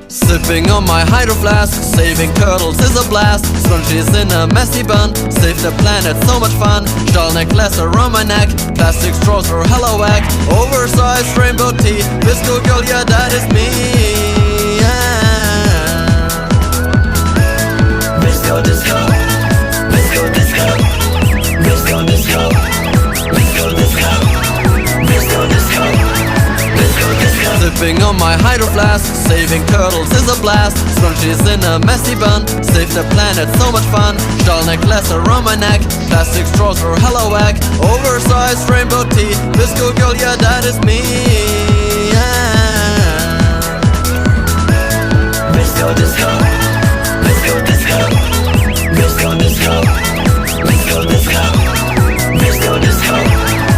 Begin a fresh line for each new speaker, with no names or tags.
Sipping on my hydro flask, saving turtles is a blast. Scrunchies in a messy bun, save the planet, so much fun. Shell necklace around my neck, plastic straws are hella whack. Oversized rainbow tea, Visco girl, yeah that is me.
Visco disco, Visco disco, Visco disco, Visco disco, Visco disco, Visco disco.
Sipping on my hydro flask, saving turtles is a blast. Scrunchies in a messy bun, save the planet, so much fun. Shell necklace around my neck, plastic straws are hella whack. Oversized rainbow tea, Visco girl, yeah that is me.
Visco disco, Visco disco, Visco disco.